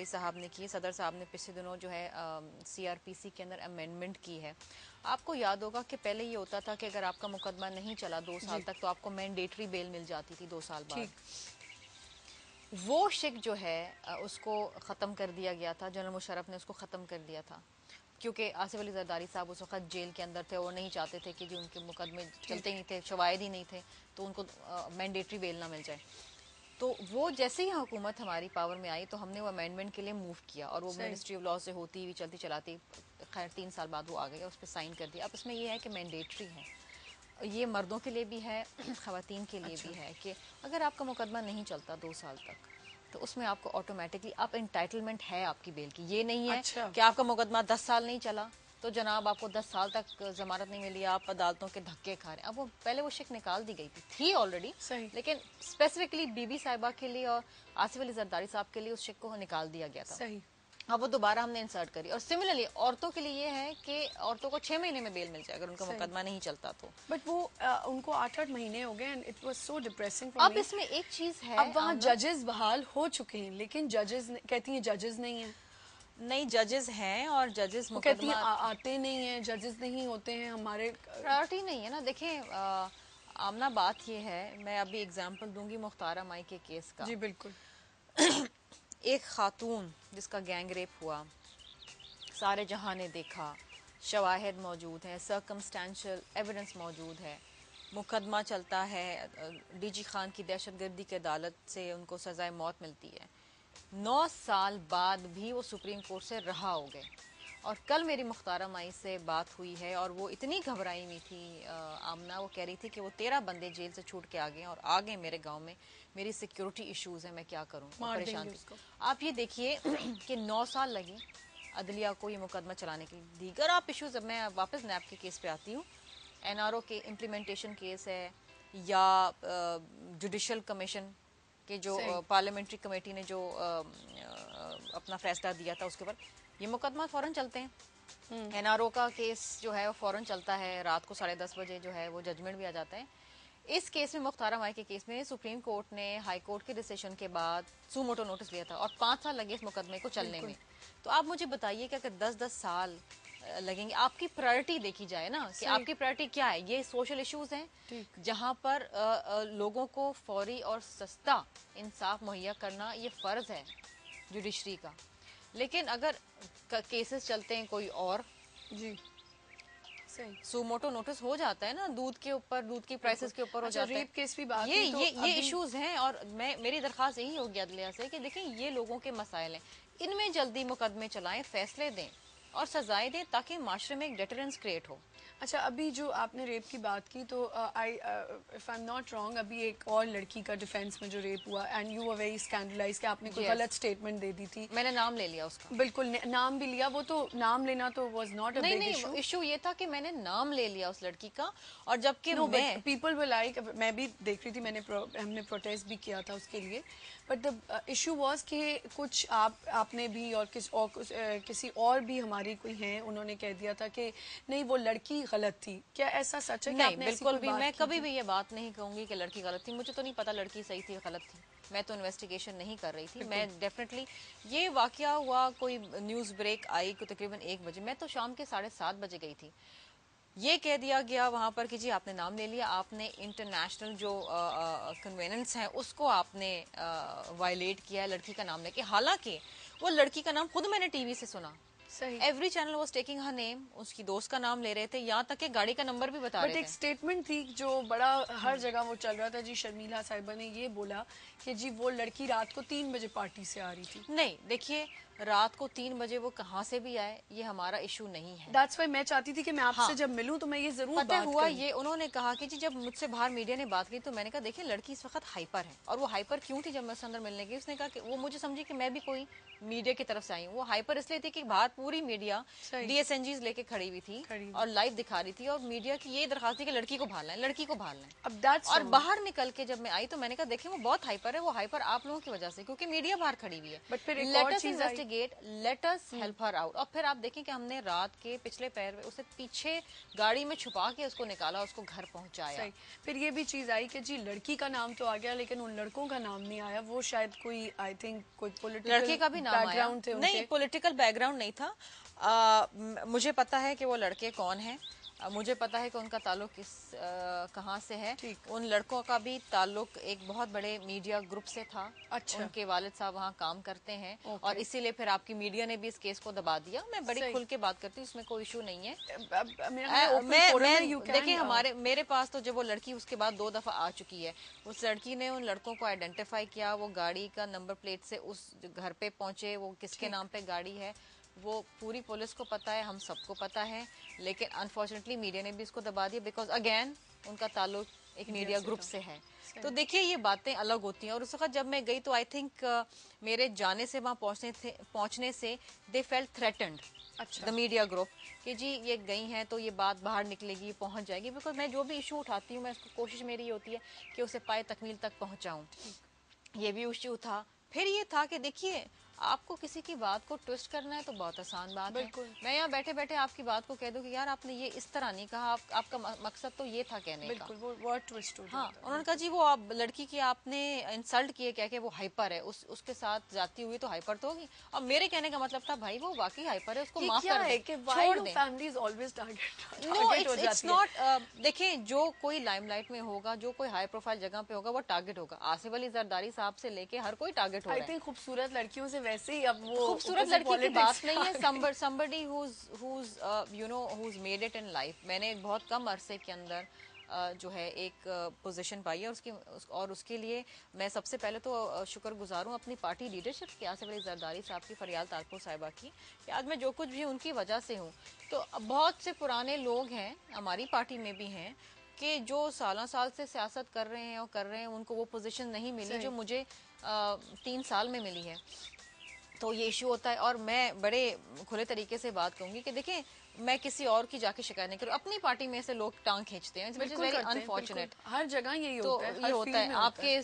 صاحب نے کی, صدر صاحب نے پچھلے دنوں جو ہے سی آر پی سی کے اندر امینڈمنٹ کی ہے. آپ کو یاد ہوگا کہ پہلے یہ ہوتا تھا کہ اگر آپ کا مقدمہ نہیں چلا 2 سال تک تو آپ کو مینڈیٹری بیل مل جاتی تھی 2 سال بعد. وہ شک جو ہے اس کو ختم کر دیا گیا تھا, جنرل مشرف نے اس کو ختم کر دیا تھا, کیونکہ آصف علی زرداری صاحب اس وقت جیل کے اندر تھے اور نہیں چاہتے تھے کہ جو ان کے مقدمے چلتے نہیں تھے, شواہد ہی نہیں تھے, تو ان کو مینڈیٹری بیل نہ مل جائے. تو وہ جیسے ہی حکومت ہماری پاور میں آئی تو ہم نے وہ امینڈمنٹ کے لیے موو کیا, اور وہ منسٹری آف لا سے ہوتی ہوئی چلتی چلاتی خیر 3 سال بعد وہ آ گئی, اس پہ سائن کر دیا. اب اس میں یہ ہے کہ مینڈیٹری ہے, یہ مردوں کے لیے بھی ہے, خواتین کے لیے بھی ہے, کہ اگر آپ کا مقدمہ نہیں چلتا 2 سال تک تو اس میں آپ کو آٹومیٹکلی آپ انٹائٹلمنٹ ہے آپ کی بیل کی. یہ نہیں ہے کہ آپ کا مقدمہ 10 سال نہیں چلا تو جناب آپ کو 10 سال تک ضمانت نہیں ملی, آپ عدالتوں کے دھکے کھا رہے ہیں. اب وہ پہلے وہ شک نکال دی گئی تھی آلریڈی, لیکن اسپیسیفکلی بی بی صاحبہ کے لیے اور آصف علی زرداری صاحب کے لیے اس شک کو نکال دیا گیا تھا. اب وہ دوبارہ ہم نے انسرٹ کری. اور سملرلی عورتوں کے لیے یہ ہے کہ عورتوں کو 6 مہینے میں بیل مل جائے اگر ان کا مقدمہ نہیں چلتا تو. بٹ وہ ان کو 8 مہینے ہو گئے, اٹ واز سو ڈپریسنگ. اب اس میں ایک چیز ہے, اب وہاں ججز بحال ہو چکے ہیں لیکن ججز کہتی ہیں ججز نہیں ہیں. نہیں, ججز ہیں اور ججز کہتی ہیں مقدمہ آتے نہیں ہیں, ججز نہیں ہوتے ہیں, ہمارے پرائرٹی نہیں ہے نا. دیکھیں آمنہ بات یہ ہے, میں ابھی اگزامپل دوں گی مختار مائی کے کیس کا. جی بالکل. ایک خاتون جس کا گینگ ریپ ہوا, سارے جہاں نے دیکھا, شواہد موجود ہیں, سرکمسٹینشل ایویڈنس موجود ہے, مقدمہ چلتا ہے, ڈی جی خان کی دہشت گردی کی عدالت سے ان کو سزائے موت ملتی ہے, 9 سال بعد بھی وہ سپریم کورٹ سے رہا ہو گئے. اور کل میری مختارہ مائی سے بات ہوئی ہے اور وہ اتنی گھبرائی ہوئی تھی آمنہ, وہ کہہ رہی تھی کہ وہ 13 بندے جیل سے چھوٹ کے آ گئے اور آ گئے میرے گاؤں میں, میری سیکیورٹی ایشوز ہیں, میں کیا کروں, پریشان تھی. آپ یہ دیکھیے کہ 9 سال لگے عدلیہ کو یہ مقدمہ چلانے کے لیے. دیگر آپ ایشوز, اب میں واپس نیب کے کیس پہ آتی ہوں, این آر او کے امپلیمنٹیشن کیس ہے, یا جوڈیشل کمیشن کہ جو پارلیمنٹری کمیٹی نے جو اپنا فیصلہ دیا تھا اس کے اوپر, یہ مقدمہ فوراً چلتے ہیں. این آر او کا کیس جو ہے وہ فوراً چلتا ہے, رات کو 10:30 بجے جو ہے وہ ججمنٹ بھی آ جاتا ہے. اس کیس میں مختارہ مائی کے کیس میں سپریم کورٹ نے ہائی کورٹ کے ڈیسیشن کے بعد سو موٹو نوٹس لیا تھا اور 5 سال لگے اس مقدمے کو چلنے میں. تو آپ مجھے بتائیے کہ اگر 10 سال لگیں گے, آپ کی پرائرٹی دیکھی جائے نا کہ آپ کی پرائرٹی کیا ہے. یہ سوشل ایشوز ہیں جہاں پر لوگوں کو فوری اور سستا انصاف مہیا کرنا یہ فرض ہے جوڈیشری کا. لیکن اگر کیسز چلتے ہیں کوئی اور, جی سو موٹو نوٹس ہو جاتا ہے نا, دودھ کے اوپر, دودھ کی پرائسز کے اوپر ہو جاتا ہے. ریپ کیس بھی بات یہ ایشوز ہیں, اور میری درخواست یہی ہوگی عدلیہ سے کہ دیکھیں یہ لوگوں کے مسائل ہیں, ان میں جلدی مقدمے چلائیں, فیصلے دیں اور سزائیں دیں تاکہ معاشرے میں ایک ڈیٹرنس کریٹ ہو. اچھا, ابھی جو آپ نے ریپ کی بات کی تو if I am not wrong, ابھی ایک اور لڑکی کا ڈیفینس میں جو ریپ ہوا, and you are very scandalise کہ آپ نے کوئی غلط اسٹیٹمنٹ دے دی تھی. میں نے نام لے لیا اس کا. بالکل نام بھی لیا, وہ تو نام لینا تو was not a big issue. Issue یہ تھا کہ میں نے نام لے لیا اس لڑکی کا, اور جبکہ پیپل ور لائک, میں بھی دیکھ رہی تھی, ہم نے پروٹیسٹ بھی کیا تھا اس کے لیے, بٹ دا ایشو واز کہ کچھ آپ نے بھی اور کسی اور بھی ہماری کوئی ہیں, انہوں نے کہہ دیا تھا کہ نہیں وہ لڑکی غلط تھی. کیا ایسا سچ ہے کہ آپ نے بالکل بھی, میں کبھی بھی یہ بات نہیں کہوں گی کہ لڑکی غلط تھی. مجھے تو نہیں پتا لڑکی صحیح تھی غلط تھی, میں تو انویسٹیگیشن نہیں کر رہی تھی. میں ڈیفینیٹلی, یہ واقعہ ہوا, کوئی نیوز بریک آئی کو تقریباً 1 بجے, میں تو شام کے 7:30 بجے گئی تھی. یہ کہہ دیا گیا وہاں پر کہ جی آپ نے نام لے لیا, آپ نے انٹرنیشنل جو کنویننس ہیں اس کو آپ نے وائلیٹ کیا ہے لڑکی کا نام لے کے. حالانکہ وہ لڑکی کا نام خود میں نے ٹی وی سے سنا, ایوری چینل واز ٹیکنگ ہر نیم, اس کی دوست کا نام لے رہے تھے, یہاں تک کہ گاڑی کا نمبر بھی بتا رہے تھے. بٹ ایک اسٹیٹمنٹ تھی جو بڑا ہر جگہ وہ چل رہا تھا, جی شرمیلا صاحبہ نے یہ بولا کہ جی وہ لڑکی رات کو 3 بجے پارٹی سے آ رہی تھی. نہیں دیکھیے, رات کو 3 بجے وہ کہاں سے بھی آئے یہ ہمارا ایشو نہیں ہے. دیٹس وائی میں چاہتی تھی کہ میں آپ سے جب ملوں تو میں یہ ضرور پتہ ہوا, یہ انہوں نے کہا کہ جی جب مجھ سے باہر میڈیا نے بات کی تو میں نے کہا دیکھیں لڑکی اس وقت ہائپر ہے, اور وہ ہائپر کیوں تھی جب میں اس اندر ملنے گئی, اس نے کہا کہ وہ مجھے سمجھی کہ میں بھی کوئی میڈیا کی طرف سے آئی ہوں. وہ ہائپر اس لیے تھی کہ باہر پوری میڈیا صحیح. DSNGs لے کے کھڑی ہوئی تھی کھڑی ہوئی. اور لائیو دکھا رہی تھی, اور میڈیا کی یہ درخواست تھی کہ لڑکی کو بھالنا ہے, لڑکی کو بھالنا ہے. اب that's اور wrong. باہر نکل کے جب میں آئی تو میں نے کہا دیکھیں وہ بہت ہائپر ہے, وہ ہائپر آپ لوگوں کی وجہ سے, کیونکہ میڈیا باہر کھڑی ہوئی ہے. But پھر ایک لیٹ اور اس چیز I. Investigate, let us help her out. اور پھر آپ دیکھیں کہ ہم نے رات کے پچھلے پہر میں اسے پیچھے گاڑی میں چھپا کے اس کو نکالا, اس کو گھر پہنچایا. صحیح. پھر یہ بھی چیز آئی کہ جی لڑکی کا نام تو آ گیا لیکن ان لڑکوں کا نام نہیں آیا. وہ شاید کوئی آئی تھنک کوئی پولیٹیکل لڑکے کا بھی نام بیک آیا گراؤنڈ تھے ان نہیں, کے. پولیٹیکل بیک گراؤنڈ نہیں تھا. مجھے پتا ہے کہ وہ لڑکے کون ہیں, مجھے پتا ہے کہ ان کا تعلق کہاں سے ہے. ان لڑکوں کا بھی تعلق ایک بہت بڑے میڈیا گروپ سے تھا. اچھا. ان کے والد صاحب وہاں کام کرتے ہیں, اور اسی لیے پھر آپ کی میڈیا نے بھی اس کیس کو دبا دیا. میں بڑی کھل کے بات کرتی ہوں, اس میں کوئی ایشو نہیں ہے. دیکھیں میرے پاس تو جب وہ لڑکی اس کے بعد 2 دفعہ آ چکی ہے, اس لڑکی نے ان لڑکوں کو آئیڈینٹیفائی کیا, وہ گاڑی کا نمبر پلیٹ سے اس گھر پہ پہنچے, وہ کس کے نام پہ گاڑی ہے وہ پوری پولیس کو پتا ہے, ہم سب کو پتا ہے. لیکن انفارچونیٹلی میڈیا نے بھی اس کو دبا دیا بیکاز اگین ان کا تعلق ایک میڈیا گروپ سے ہے. تو دیکھیے یہ باتیں الگ ہوتی ہیں. اور اس وقت جب میں گئی تو آئی تھنک میرے جانے سے وہاں پہنچنے سے they felt threatened the media group کہ جی یہ گئی ہیں تو یہ بات باہر نکلے گی, پہنچ جائے گی. بیکاز میں جو بھی ایشو اٹھاتی ہوں میں اس کو کوشش میری یہ ہوتی ہے کہ اسے پائے تکمیل تک پہنچاؤں. یہ بھی ایشو تھا. پھر یہ تھا کہ دیکھیے آپ کو کسی کی بات کو ٹوسٹ کرنا ہے تو بہت آسان بات ہے. میں یہاں بیٹھے بیٹھے آپ کی بات کو کہہ دوں کہ یار آپ نے یہ اس طرح نہیں کہا, آپ کا مقصد تو یہ تھا کہنے کا. بالکل وہ ورڈ ٹوسٹ ہو جاتا ہے. ہاں, انہوں نے کہا جی وہ آپ لڑکی کی آپ نے انسلٹ کیے کہہ کے وہ ہائپر ہے, اس کے ساتھ جاتی ہوئی تو ہائپر تو ہوگی. اور میرے کہنے کا مطلب تھا بھائی وہ واقعی ہائپر ہے, اس کو معاف کر دیں, چھوڑ دیں. نو اٹس ناٹ. دیکھیں جو کوئی لائم لائٹ میں ہوگا, جو کوئی ہائی پروفائل جگہ پہ ہوگا وہ ٹارگٹ ہوگا. آصف علی زرداری صاحب سے لے کے ہر کوئی ٹارگٹ ہو رہا ہے. خوبصورت لڑکیوں سے ویسے ہی اب وہ خوبصورت لڑکی کی بات نہیں ہے, somebody who's made it in life. میں نے بہت کم عرصے کے اندر جو ہے ایک پوزیشن پائی ہے اور اس کے لیے میں سب سے پہلے تو شکر گزار ہوں اپنی پارٹی لیڈرشپ کی, آصف علی زرداری صاحب کی, فریال تالپور صاحبہ کی, کہ آج میں جو کچھ بھی ان کی وجہ سے ہوں. تو بہت سے پرانے لوگ ہیں ہماری پارٹی میں بھی ہیں کہ جو سالہ سال سے سیاست کر رہے ہیں ان کو وہ پوزیشن نہیں ملی جو مجھے 3 سال میں ملی ہے. تو یہ ایشو ہوتا ہے. اور میں بڑے کھلے طریقے سے بات کروں گی کہ دیکھیں میں کسی اور کی جا کے شکایت نہیں کروں, اپنی پارٹی میں سے لوگ ٹانگ کھینچتے ہیں, which is very unfortunate. ہر جگہ یہی تو ہوتا ہے, یہ ہوتا ہے آپ کے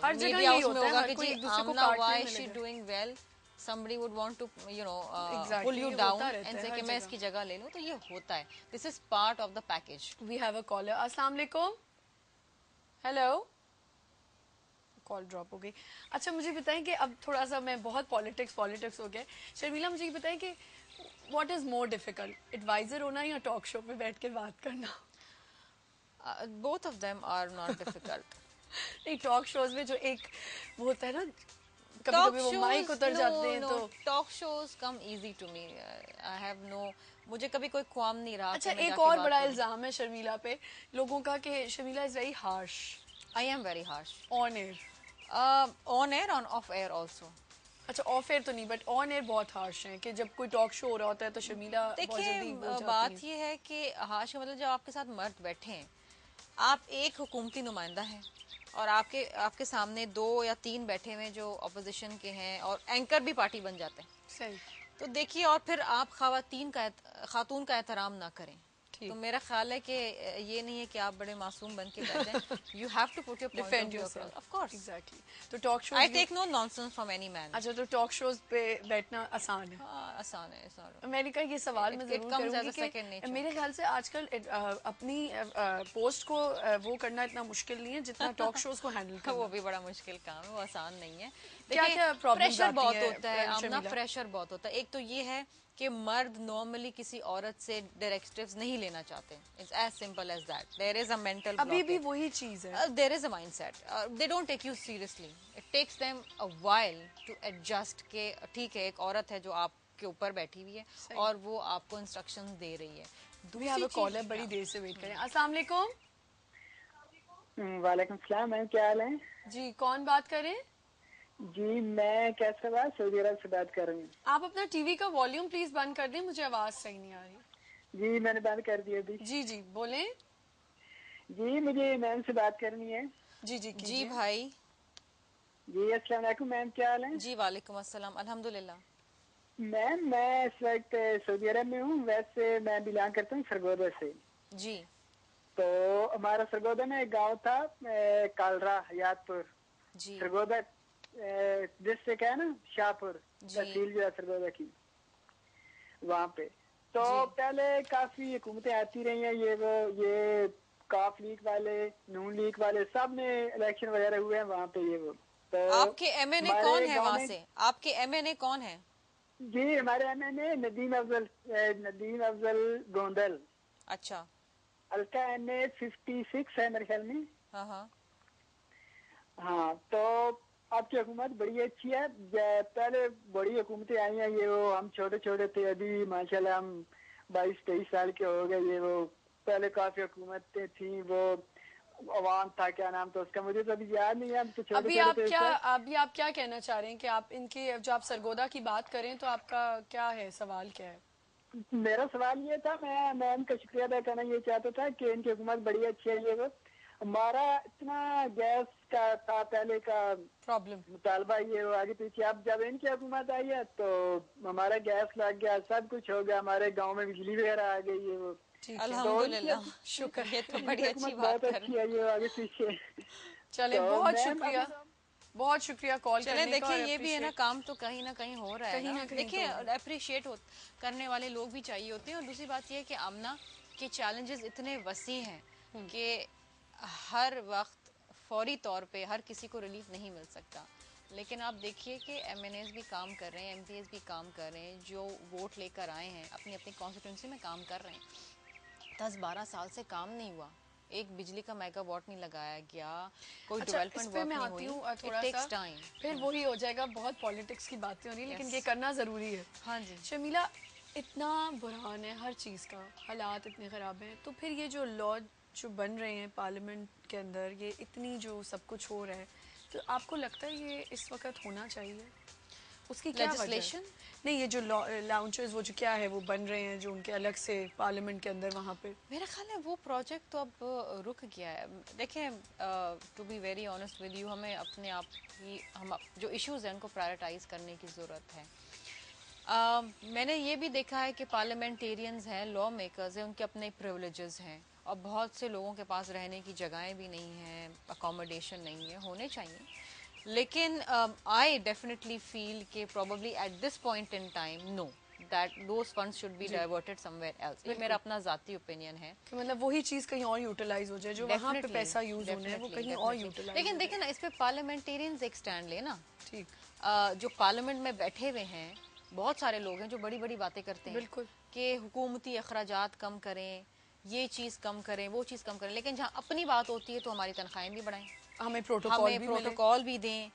ہر جگہ میڈیا یہی ہاؤس میں ہوتا ہے, ہوگا ہر کہ کوئی جی ایک دوسرے کو آمنہ کاٹنے why میں is she لگا. doing well, somebody would want to pull you یہ down ہوتا رہتا and ہے say ہر کہ میں اس جگہ. کی جگہ لے لوں. تو یہ ہوتا ہے, this is part of the package. We have a caller. السلام علیکم. ہیلو, کال ڈراپ ہو گئی. اچھا مجھے بتائیں کہ اب تھوڑا سا میں بہت پالیٹکس ہو گیا. شرمیلا مجھے یہ بتائیں کہ what is more difficult, adviser ہونا یا ٹاک شو پہ بیٹھ کے بات کرنا؟ Both of them are not difficult. نہیں, ٹاک شوز میں جو ایک وہ ہوتا ہے نا, کبھی کبھی وہ مائک اتر جاتے ہیں تو talk shows come easy to me. I have no, مجھے کبھی کوئی خوام نہیں رہا. اچھا ایک اور بڑا الزام ہے شرمیلا پہ لوگوں کا کہ Sharmila is very harsh. I am very harsh on air. On air, on off air also. اچھا آف ایئر تو نہیں, بٹ آن ایئر بہت ہارش ہیں کہ جب کوئی ٹاک شو ہو رہا ہوتا ہے تو شرمیلا بہت جلدی بول جاتی ہیں. بات یہ ہے کہ ہارش کا مطلب جب آپ کے ساتھ مرد بیٹھے ہیں, آپ ایک حکومتی نمائندہ ہیں اور آپ کے سامنے 2 یا 3 بیٹھے ہوئے جو اپوزیشن کے ہیں اور اینکر بھی پارٹی بن جاتے ہیں. صحیح. تو دیکھیے, اور پھر آپ خاتون کا احترام نہ کریں تو میرا خیال ہے کہ یہ نہیں ہے کہ آپ بڑے معصوم بن کے بیٹھ جائیں. You have to put your point of view across. Of course exactly. تو talk shows I take no nonsense from any man. اچھا تو ٹاک شوز پہ بیٹھنا آسان ہے؟ آسان ہے. میں نے کہا یہ سوال میں ضرور کروں گی کہ میرے خیال سے آج کل اپنی پوسٹ کو وہ کرنا اتنا مشکل نہیں ہے جتنا ٹاک شوز کو ہینڈل کرنا. وہ بھی بڑا مشکل کام ہے, وہ آسان نہیں ہے. کیا پریشر بہت ہوتا ہے آمنہ, پریشر بہت ہوتا ہے. ایک تو یہ ہے کہ مرد نارملی کسی عورت سے ڈائریکٹیوز نہیں لینا چاہتے. It's as simple as that. There is a mental block. ابھی بھی وہی چیز ہے. There is a mindset. They don't take you seriously. It takes them a while to adjust کہ ٹھیک ہے ایک عورت ہے جو آپ کے اوپر بیٹھی ہوئی ہے اور وہ آپ کو انسٹرکشن دے رہی ہے. دوسری کالر بڑی دیر سے ویٹ کریں. السلام علیکم. وعلیکم السلام میم, کیا حال ہے؟ جی کون بات کر رہے ہیں؟ جی میں کیسے بات سعودی عرب سے بات کر رہی ہوں. آپ اپنا ٹی وی کا والیوم پلیز بند کر دیں, مجھے آواز صحیح نہیں آ رہی. جی میں نے بند کر دیا ابھی. جی بولیں. جی مجھے میم سے بات کرنی ہے. جی بھائی. جی السلام علیکم میم, کیا حال ہے؟ جی وعلیکم السلام, الحمدللہ. میں اس وقت سعودی عرب میں ہوں. ویسے میں بلانگ کرتا ہوں سرگودا سے. جی تو ہمارا سرگودا میں ایک گاؤں تھا کالرا حیات پور. جی سرگودا ڈسٹرکٹ ہے نا شاہپور جی تحصیل جو ہے سرگودا کی وہاں پہ. تو جی پہلے کافی حکومتیں آتی رہی ہیں یہ کاف لیگ والے نون لیگ والے سب میں الیکشن وغیرہ ہوئے ہیں وہاں پہ وہ. تو آپ کے ایم این اے ہمارے کون ہے گاؤں وہاں میں سے؟ آپ کے ایم این اے کون ہے؟ جی ہمارے ایم این اے ندیم افضل گوندل. اچھا الکا این اے 56 ہے میرے خیال میں. ہاں ہاں ہاں تو آپ کی حکومت بڑی اچھی ہے. پہلے بڑی حکومتیں آئی ہیں وہ ہم چھوٹے چھوٹے تھے ابھی ماشاءاللہ ہم 22-23 سال کے ہو گئے. وہ پہلے کافی حکومتیں تھیں. وہ عوام تھا کیا نام تو اس کا مجھے تو ابھی یاد نہیں ہے. ہم تو چھوٹے ابھی چھوٹے آپ تھے اس کیا وقت. کہنا چاہ رہے ہیں کہ آپ ان کی جو آپ سرگودا کی بات کریں تو آپ کا کیا ہے سوال کیا ہے؟ میرا سوال یہ تھا میں ان کا شکریہ ادا کرنا یہ چاہتا تھا کہ ان کی حکومت بڑی اچھی ہے. یہ ہمارا اتنا گیس کا تھا پہلے کا پرابلم مطالبہ یہ آگے پیچھے. اب جب ان کی حکومت آئی ہے تو ہمارا گیس لگ گیا سب کچھ ہو گیا. ہمارے گاؤں میں بجلی وغیرہ آ گئی ہے. وہ ٹھیک ہے تو ان کی الحمدللہ شکر یہ تو ان کی بڑی اچھی حکومت بات بہت کر رہے اچھی ہے یہ آگے پیچھے. چلیں تو بہت میم شکریہ ابھی بہت شکریہ کال چلیں کرنے کا دیکھیں اور یہ بھی ہے نا اپریشیٹ کام تو کہیں نہ کہیں ہو رہا ہے کہیں نا. نہ کہیں دیکھیں تو ہو رہا ہے. اپریشیٹ کرنے والے لوگ بھی چاہیے ہوتے ہیں. اور دوسری بات یہ ہے کہ آمنہ کے چیلنجز اتنے وسیع ہیں کہ ہر وقت فوری طور پہ ہر کسی کو ریلیف نہیں مل سکتا. لیکن آپ دیکھیے کہ ایم این ایز بھی کام کر رہے ہیں, ایم پی ایز بھی کام کر رہے ہیں, جو ووٹ لے کر آئے ہیں اپنی اپنی کانسٹیٹوئنسی میں کام کر رہے ہیں. 10-12 سال سے کام نہیں ہوا, ایک بجلی کا میگا واٹ نہیں لگایا گیا, کوئی اچھا اس ڈیولپمنٹ پہ ورک میں نہیں آتی ہوئی. ہوں اٹ تھوڑا سا ٹیکس ٹائم. پھر وہی ہو جائے گا, بہت پالیٹکس کی باتیں ہو رہی ہیں لیکن Yes. یہ کرنا ضروری ہے. ہاں جی شمیلہ اتنا بحران ہے ہر چیز کا, حالات اتنے خراب ہیں, تو پھر یہ جو لا جو بن رہے ہیں پارلیمنٹ کے اندر, یہ اتنی جو سب کچھ ہو رہا ہے, تو آپ کو لگتا ہے یہ اس وقت ہونا چاہیے؟ اس کی کیا وجہ ہے؟ لیجسلیشن. نہیں یہ جو لاؤنچرز وہ جو کیا ہے وہ بن رہے ہیں جو ان کے الگ سے پارلیمنٹ کے اندر وہاں پہ, میرا خیال ہے وہ پروجیکٹ تو اب رک گیا ہے. دیکھیں to be very honest with you, ہمیں اپنے آپ کی ہم جو ایشوز ہیں ان کو پرائرٹائز کرنے کی ضرورت ہے. میں نے یہ بھی دیکھا ہے کہ پارلیمنٹیرینز ہیں, لا میکرز ہیں, ان کے اپنے پریولیجز ہیں, اور بہت سے لوگوں کے پاس رہنے کی جگہیں بھی نہیں ہیں, اکوموڈیشن نہیں ہے, ہونے چاہیے. لیکن آئی ڈیفینیٹلی فیل کہ probably at this point in time know that those funds should be جی ڈائیورٹیڈ سم ویئر ایلس. یہ بالکل میرا اپنا ذاتی اوپینین ہے. کہ مطلب وہی چیز کہیں اور یوٹیلائز ہو جائے, جو وہاں پہ پیسہ یوز ہونا ہے وہ کہیں اور یوٹیلائز ہو لیکن جائے. دیکھیں نا اس پہ پارلیمنٹیرینز ایک سٹینڈ لے نا. ٹھیک جو پارلیمنٹ میں بیٹھے ہوئے ہیں بہت سارے لوگ ہیں جو بڑی بڑی باتیں کرتے ہیں بالکل کہ حکومتی اخراجات کم کریں, یہ چیز کم کریں, وہ چیز کم کریں, لیکن جہاں اپنی بات ہوتی ہے تو ہماری تنخواہیں بھی بڑھائیں, ہمیں پروٹوکول ہمیں بھی ملے. پروٹوکال بھی دیں,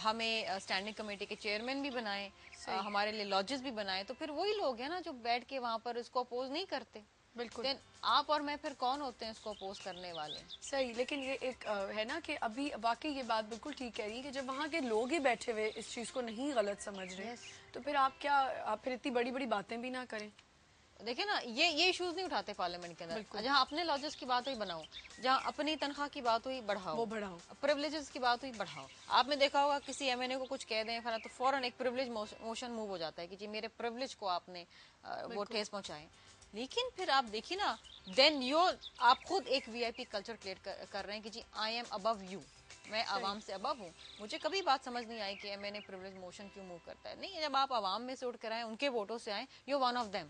ہمیں اسٹینڈنگ کمیٹی کے چیئرمین بھی بنائیں, ہمارے لیے لاجز بھی بنائیں. تو پھر وہی لوگ ہیں نا جو بیٹھ کے وہاں پر اس کو اپوز نہیں کرتے. بالکل دین آپ اور میں پھر کون ہوتے ہیں اس کو اپوز کرنے والے؟ صحیح. لیکن یہ ایک ہے نا کہ ابھی واقعی یہ بات بالکل ٹھیک کہہ رہی ہے کہ جب وہاں کے لوگ ہی بیٹھے ہوئے اس چیز کو نہیں غلط سمجھ رہے, Yes. تو پھر آپ پھر اتنی بڑی بڑی باتیں بھی نہ کریں. دیکھیں نا یہ ایشوز نہیں اٹھاتے پارلیمنٹ کے اندر. بالکل جہاں اپنے لاجز کی بات ہوئی بناؤ, جہاں اپنی تنخواہ کی بات ہوئی بڑھاؤ, وہ بڑھاؤ. پریولیجز کی بات ہوئی بڑھاؤ. آپ نے دیکھا ہوگا کسی ایم این اے کو کچھ کہہ دیں فلاں تو فوراً ایک پریولیج موشن موو ہو جاتا ہے کہ جی میرے پریولیج کو آپ نے وہ ٹھیس پہنچائیں. لیکن پھر آپ دیکھیے نا دین آپ خود ایک وی آئی پی کلچر کریٹ کر رہے ہیں کہ جی آئی ایم ابو یو, میں عوام سے ابو ہوں. مجھے کبھی بات سمجھ نہیں آئی کہ M N a privilege motion کیوں موو کرتا ہے. نہیں, جب آپ عوام میں سے اٹھ کر آئیں, ان کے ووٹوں سے آئیں, یو ون آف دیم.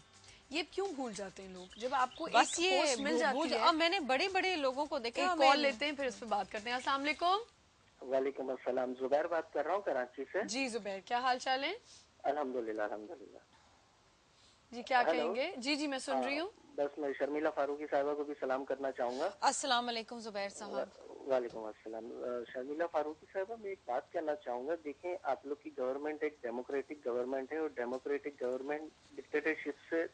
یہ کیوں بھول جاتے ہیں لوگ جب آپ کو بس ایک یہ پوسٹ مل جاتی ہے؟ اب میں نے بڑے بڑے لوگوں کو دیکھا. ایک کال لیتے ہیں پھر اس پہ بات کرتے ہیں. السلام علیکم. وعلیکم السلام, زبیر بات کر رہا ہوں کراچی سے. جی زبیر, کیا حال چال ہے؟ الحمدللہ الحمدللہ. جی کیا ہیلو, کہیں گے؟ جی جی میں سن رہی ہوں. بس میں شرمیلا فاروقی صاحبہ کو بھی سلام کرنا چاہوں گا. السلام علیکم زبیر صاحب. وعلیکم السلام. شرمیلا فاروقی صاحبہ میں ایک بات کہنا چاہوں گا. دیکھیں آپ لوگ کی گورنمنٹ ایک ڈیموکریٹک گورنمنٹ ہے, اور ڈیموکریٹک گورنمنٹ ڈکٹیٹرشپ سے